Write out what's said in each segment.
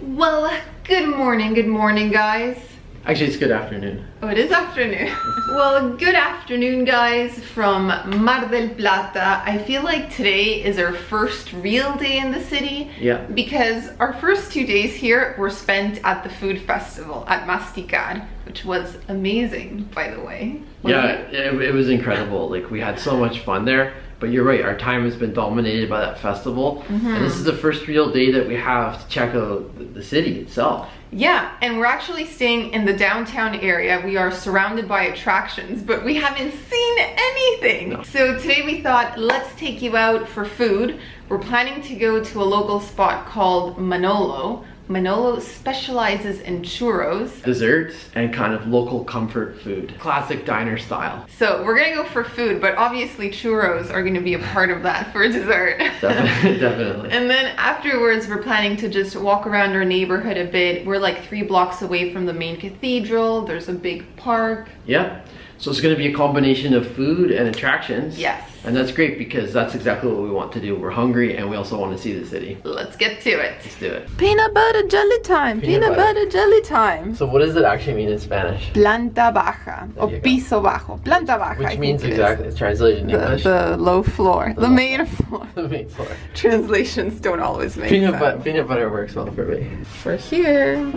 Well, good morning guys. Actually, it's good afternoon. Oh, it is afternoon. Well, good afternoon guys from Mar del Plata. I feel like today is our first real day in the city. Yeah. Because our first 2 days here were spent at the food festival at Masticad, which was amazing, by the way. It was incredible. Like, we had so much fun there. But you're right, our time has been dominated by that festival. And this is the first real day that we have to check out the city itself. Yeah, and we're actually staying in the downtown area. We are surrounded by attractions, but we haven't seen anything. No. So today we thought, let's take you out for food. We're planning to go to a local spot called Manolo. Manolo specializes in churros, Desserts and kind of local comfort food. Classic diner style. So we're gonna go for food, but obviously churros are gonna be a part of that for dessert. Definitely. And then afterwards, we're planning to just walk around our neighborhood a bit. We're like 3 blocks away from the main cathedral. There's a big park. Yep. So it's going to be a combination of food and attractions. Yes. And that's great because that's exactly what we want to do. We're hungry and we also want to see the city. Let's get to it. Let's do it. Peanut butter jelly time. Peanut butter jelly time. So what does it actually mean in Spanish? Planta baja. Or you go. piso bajo. Planta baja. Which means exactly, it's translated in English. The low floor. The main floor. The main floor. Translations don't always make sense. Peanut butter works well for me. For here.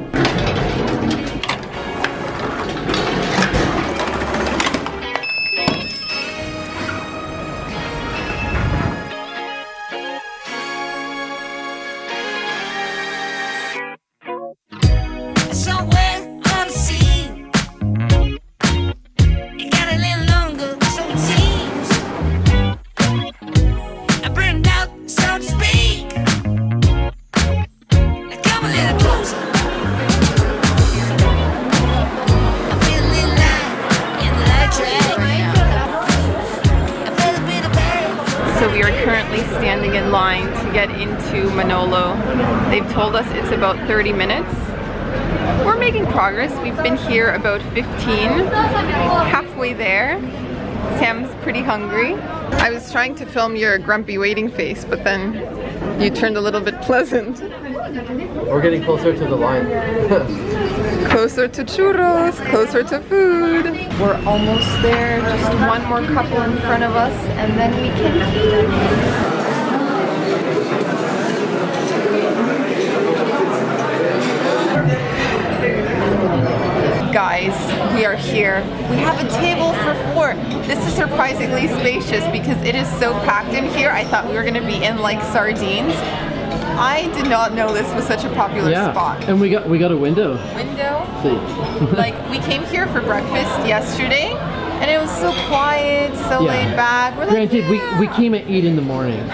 So we are currently standing in line to get into Manolo. They've told us it's about 30 minutes. We're making progress. We've been here about 15, halfway there. Sam's pretty hungry. I was trying to film your grumpy waiting face, but then you turned a little bit pleasant. We're getting closer to the line. Closer to churros, closer to food. We're almost there, just one more couple in front of us, and then we can eat. Guys, we are here. We have a table for 4. This is surprisingly spacious because it is so packed in here. I thought we were gonna be in like sardines. I did not know this was such a popular spot. And we got a window. Like, we came here for breakfast yesterday and it was so quiet, so laid back. We're like, granted, we came at 8 in the morning,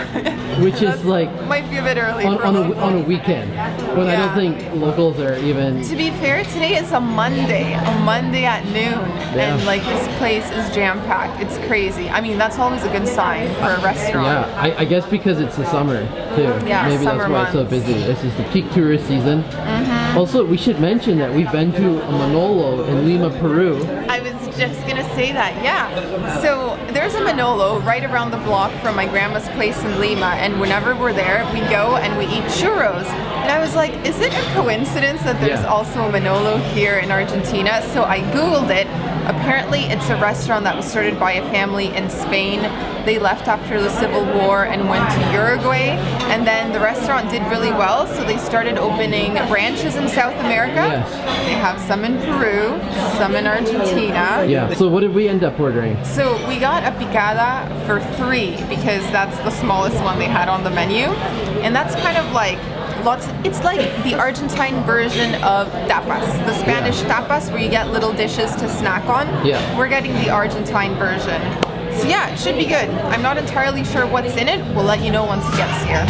which is like might be a bit early on a weekend when I don't think locals are even. To be fair, today is a Monday at noon, and like this place is jam-packed. It's crazy. I mean, that's always a good sign for a restaurant. Yeah, I guess because it's the summer too. Yeah, maybe summer that's why it's so busy. This is the peak tourist season. Also, we should mention that we've been to Manolo in Lima, Peru. I was just gonna say that, yeah. So there's a Manolo right around the block from my grandma's place in Lima, and whenever we're there, we go and we eat churros. And I was like, is it a coincidence that there's also a Manolo here in Argentina? So I Googled it. Apparently it's a restaurant that was started by a family in Spain. They left after the Civil War and went to Uruguay, and then the restaurant did really well, so they started opening branches in South America. They have some in Peru, some in Argentina. Yeah, so what did we end up ordering? So we got a picada for 3 because that's the smallest one they had on the menu, and that's kind of like it's like the Argentine version of tapas, the Spanish tapas where you get little dishes to snack on. We're getting the Argentine version. So yeah, it should be good. I'm not entirely sure what's in it. We'll let you know once it gets here.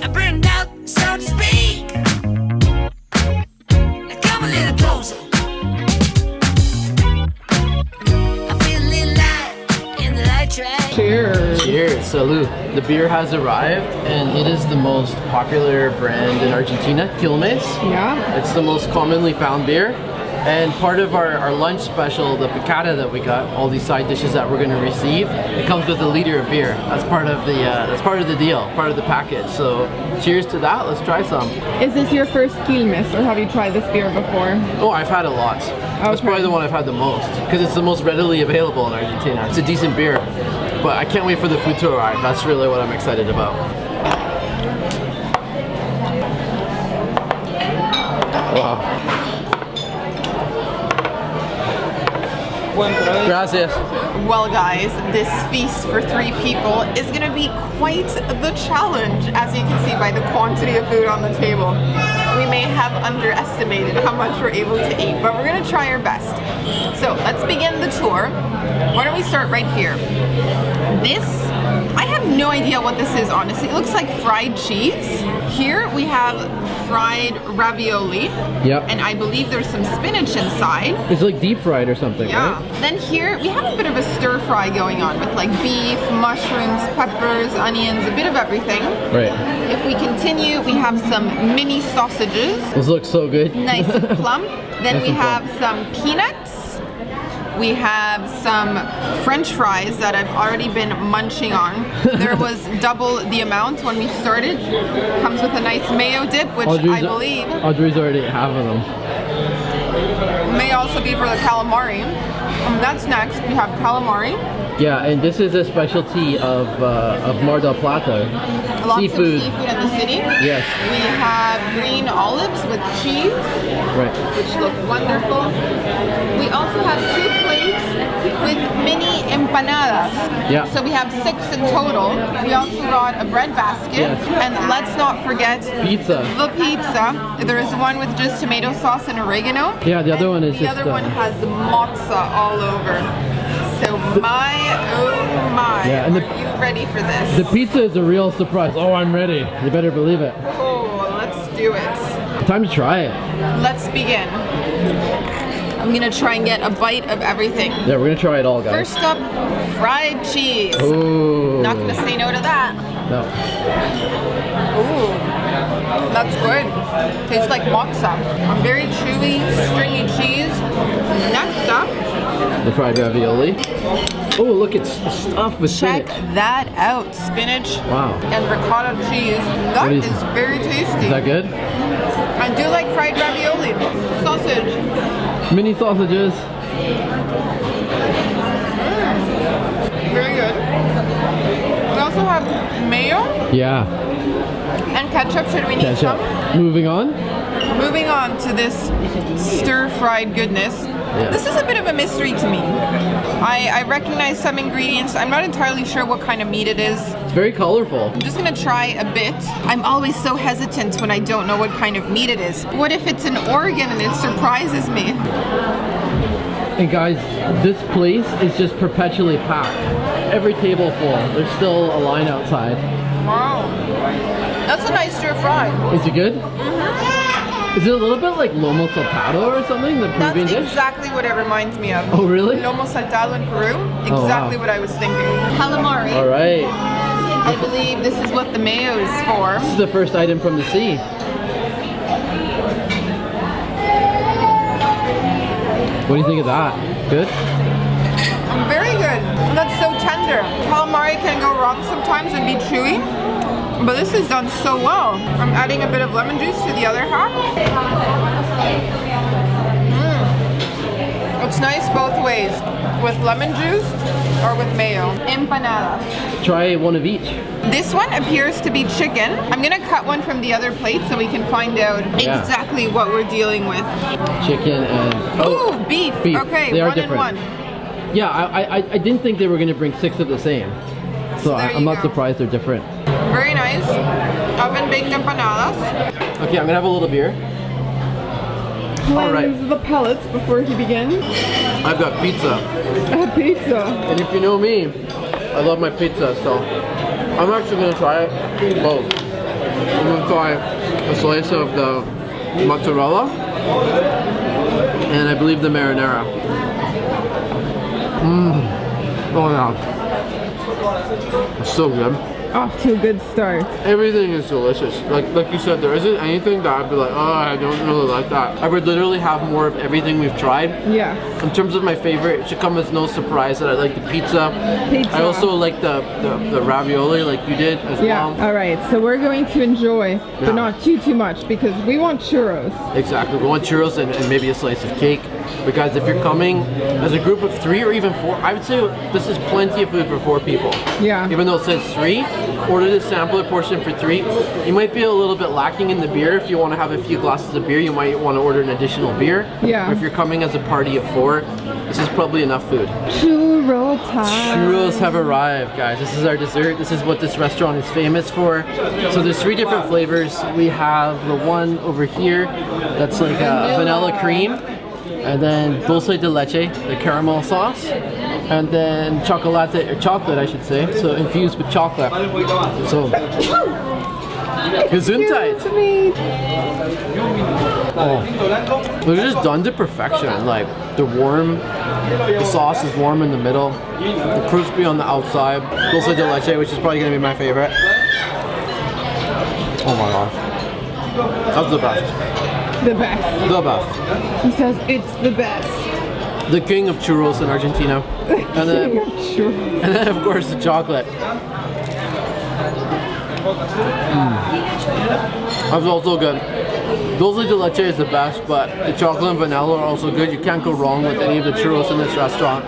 I burned out, so to speak. Now come a little closer. I feel a little light in the light track. Cheers! Cheers! Salud! The beer has arrived and it is the most popular brand in Argentina, Quilmes. Yeah. It's the most commonly found beer. And part of our lunch special, the picada that we got, all these side dishes that we're going to receive, it comes with a liter of beer. That's part of the deal, part of the package. So cheers to that. Let's try some. Is this your first Quilmes, or have you tried this beer before? Oh, I've had a lot. That's probably the one I've had the most because it's the most readily available in Argentina. It's a decent beer, but I can't wait for the food to arrive. That's really what I'm excited about. Wow. Gracias. Well guys, this feast for 3 people is going to be quite the challenge, as you can see by the quantity of food on the table. We may have underestimated how much we're able to eat, but we're going to try our best. So let's begin the tour. Why don't we start right here? This, I have no idea what this is, honestly. It looks like fried cheese. Here we have fried ravioli. Yep. And I believe there's some spinach inside. It's like deep fried or something, yeah. right? Then here we have a bit of a stir fry going on with like beef, mushrooms, peppers, onions, a bit of everything. Right. If we continue, we have some mini sausages. Those look so good. Nice and plump. Then Nice we and have plump. some peanuts. We have some French fries that I've already been munching on. There was double the amount when we started. Comes with a nice mayo dip, which I believe Audrey's already having them. may also be for the calamari. And that's next. We have calamari. Yeah, and this is a specialty of Mar del Plata. Lots Seafood. of seafood in the city. Yes. We have green olives with cheese, Right. which look wonderful. We also have 2 plates with mini empanadas. Yeah. So we have 6 in total. We also got a bread basket. Yes. And let's not forget Pizza. the pizza. There is one with just tomato sauce and oregano. Yeah, the other one is the just, other one has mozza all over. So my, oh my, Yeah, and are you ready for this? The pizza is a real surprise. Oh, I'm ready. You better believe it. Oh, let's do it. Time to try it. Let's begin. I'm gonna try and get a bite of everything. Yeah, we're gonna try it all, guys. First up, fried cheese. Ooh. Not gonna say no to that. No. Ooh, that's good. Tastes like mozza. A very chewy, stringy cheese. Next up, The fried ravioli. Oh, look, it's stuffed with check spinach. that out. Spinach Wow. and ricotta cheese. That What is is- very tasty. Is that good? I do like fried ravioli. Sausage. Mini sausages. Very good. We also have mayo Yeah. and ketchup. Should we need Ketchup. some? Moving on. Moving on to this stir-fried goodness. Yeah. This is a bit of a mystery to me. I recognize some ingredients. I'm not entirely sure what kind of meat it is. It's very colorful. I'm just gonna try a bit. I'm always so hesitant when I don't know what kind of meat it is. What if it's an organ and it surprises me? And guys, this place is just perpetually packed. Every table full. There's still a line outside. Wow. That's a nice stir-fry. Is it good? Is it a little bit like lomo saltado or something, the Peruvian That's dish? exactly what it reminds me of. Oh, really? Lomo saltado in Peru. Oh, Exactly wow. what I was thinking. Calamari. All right. I believe this is what the mayo is for. This is the first item from the sea. What do you think of that? Good? Very good. That's so tender. Calamari can go wrong sometimes and be chewy, but this is done so well. I'm adding a bit of lemon juice to the other half. It's nice both ways, with lemon juice or with mayo. Empanadas. Try one of each. This one appears to be chicken. I'm gonna cut one from the other plate so we can find out Yeah. exactly what we're dealing with. Chicken and... Ooh, beef. beef. Okay, They are one different. and one. Yeah, I didn't think they were going to bring 6 of the same. So there I'm you not go. surprised they're different. Very nice. Oven baked empanadas. Okay, I'm going to have a little beer. All right. the pellets before he begins. I've got pizza. Pizza. And if you know me, I love my pizza, so I'm actually going to try it both. I'm going to try a slice of the mozzarella and I believe the marinara. Oh yeah. It's so good. off to a good start. Everything is delicious. Like you said, there isn't anything that I'd be like, oh, I don't really like that. I would literally have more of everything we've tried. Yeah. In terms of my favorite, it should come as no surprise that I like the pizza. I also like the ravioli like you did as well. All right, so we're going to enjoy, but not too much because we want churros. Exactly, we want churros and maybe a slice of cake. Because if you're coming as a group of 3 or even 4, I would say this is plenty of food for 4 people. Yeah. Even though it says 3, order the sampler portion for 3. You might be a little bit lacking in the beer. If you want to have a few glasses of beer, you might want to order an additional beer. Yeah. Or if you're coming as a party of 4, this is probably enough food. Churro time. Churros have arrived, guys. This is our dessert. This is what this restaurant is famous for. So there's 3 different flavors. We have the one over here that's like a vanilla cream. And then dulce de leche, the caramel sauce, and then chocolate, or chocolate I should say, so infused with chocolate. So, Gesundheit! Oh, they're just done to perfection. Like, they're warm, the sauce is warm in the middle, the crispy on the outside, dulce de leche, which is probably gonna be my favorite. Oh my gosh, that's the best. The best. The best. He says it's the best. The king of churros in Argentina. And then of course the chocolate. That's also good. Dulce de leche is the best, but the chocolate and vanilla are also good. You can't go wrong with any of the churros in this restaurant.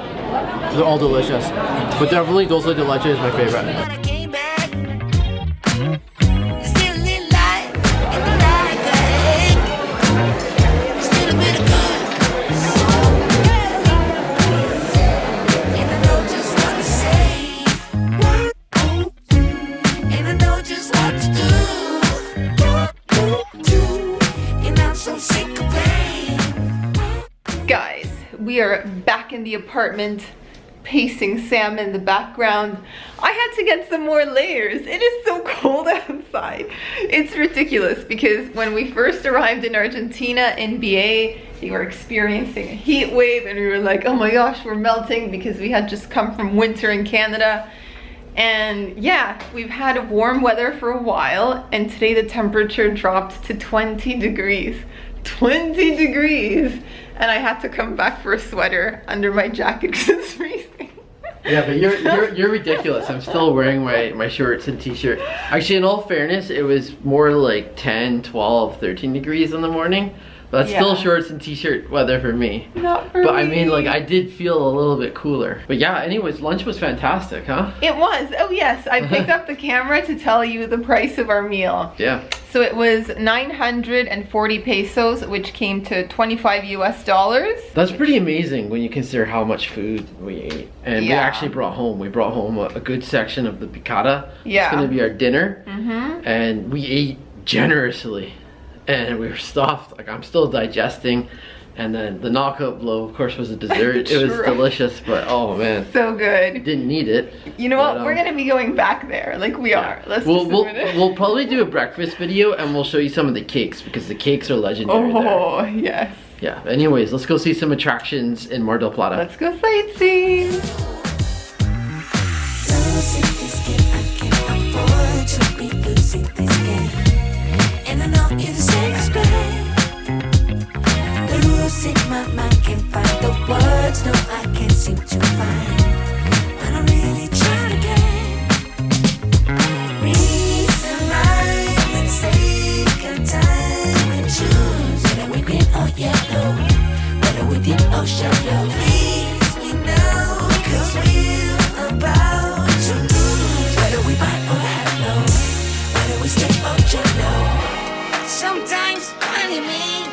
They're all delicious. But definitely dulce de leche is my favorite. Guys, we are back in the apartment, pacing Sam in the background. I had to get some more layers. It is so cold outside. It's ridiculous because when we first arrived in Argentina in BA, they were experiencing a heat wave and we were like, oh my gosh, we're melting because we had just come from winter in Canada. And yeah, we've had warm weather for a while and today the temperature dropped to 20 degrees. 20 degrees! And I had to come back for a sweater under my jacket because it's freezing. Yeah, but you're ridiculous. I'm still wearing my shorts and t-shirt. Actually, in all fairness, it was more like 10, 12, 13 degrees in the morning. But that's still shorts and t-shirt weather for me. Not for me. But I mean, like, I did feel a little bit cooler. But yeah, anyways, lunch was fantastic, huh? It was. Oh yes, I picked up the camera to tell you the price of our meal. Yeah. So it was 940 pesos, which came to $25 US. That's pretty amazing when you consider how much food we ate. And we actually brought home. We brought home a good section of the picada. Yeah. It's gonna be our dinner. And we ate generously. And we were stuffed. Like, I'm still digesting. And then the knockout blow, of course, was a dessert. It was delicious, but oh man, so good. Didn't need it. You know what? We're gonna be going back there, like we are. Let's we'll probably do a breakfast video, and we'll show you some of the cakes because the cakes are legendary. Oh yes. Yeah. Anyways, let's go see some attractions in Mar del Plata. Let's go sightseeing. And I know you're the safest place. The rules in my mind can't find the words. No, I can't seem to find. But I'm really trying again. Reason, rhyme, and take our time and choose. Whether we green or yellow, whether we deep or shallow. Please, we know, 'cause we're about to lose. Whether we buy or hello, whether we stay or jello. Sometimes, honey, me,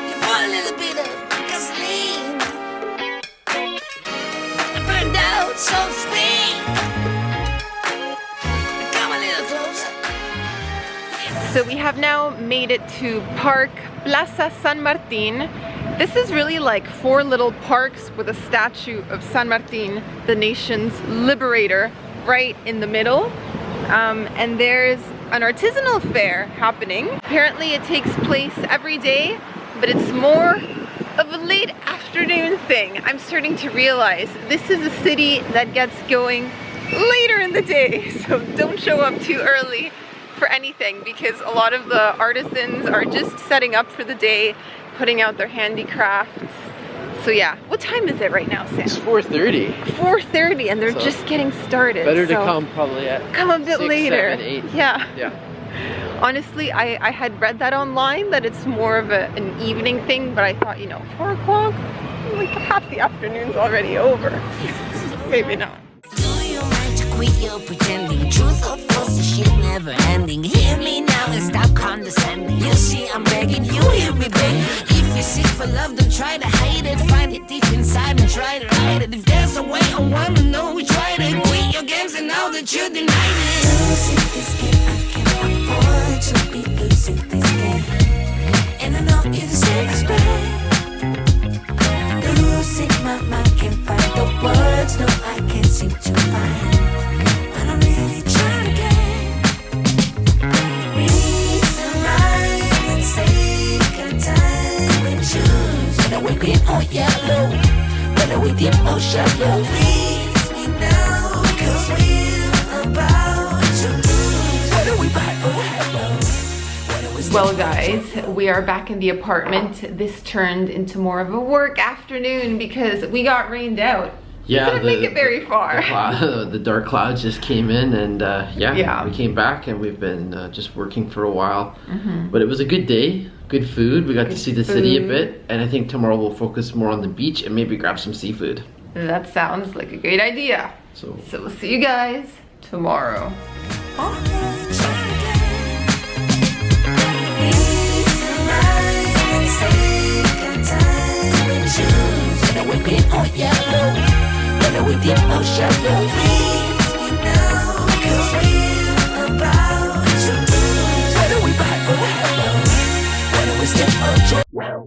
you pour a little bit of gasoline. I burned out, so to speak. Come a little closer. So we have now made it to Park Plaza San Martin. This is really like 4 little parks with a statue of San Martin, the nation's liberator, right in the middle. And there's an artisanal fair happening. Apparently it takes place every day, but it's more of a late afternoon thing. I'm starting to realize this is a city that gets going later in the day, so don't show up too early for anything because a lot of the artisans are just setting up for the day, putting out their handicrafts. So yeah, what time is it right now, Sam? It's 4:30. 4:30, and they're So just getting started. Better to so come probably at come a bit 6, later. 7, 8. Yeah. Yeah. Honestly, I had read that online, that it's more of an evening thing, but I thought, you know, 4 o'clock, like half the afternoon's already over. Maybe not. Do you mind to quit your pretending? Truth or false, this shit never ending. Hear me now and stop condescending. You see, I'm begging, you hear me beg. If you're sick for love, don't try to hide it. Find it deep inside and try to hide it. If there's a way, I wanna know we tried it. Quit your games and now that you denied it. Losing this game, I can't afford to be losing this game. And I know you're the safest bet. Losing my mind, can't find the words, no, I can't seem to find. But I'm really trying again. Reason right and take our time and choose. Whether we green or yellow, whether we deep or shallow. Please me now, cause we're about to lose. Whether we buy or hello. Well guys, we are back in the apartment. This turned into more of a work afternoon because we got rained out. Yeah, Didn't make it very far. The dark clouds just came in, and Yeah. we came back, and we've been just working for a while. But it was a good day, good food. We got to see the city a bit, and I think tomorrow we'll focus more on the beach and maybe grab some seafood. That sounds like a great idea. So we'll see you guys tomorrow. Whether we green or yellow, whether we deep or shallow. Please me now, cause we're about to lose. Whether we buy or hello, whether we step or jump.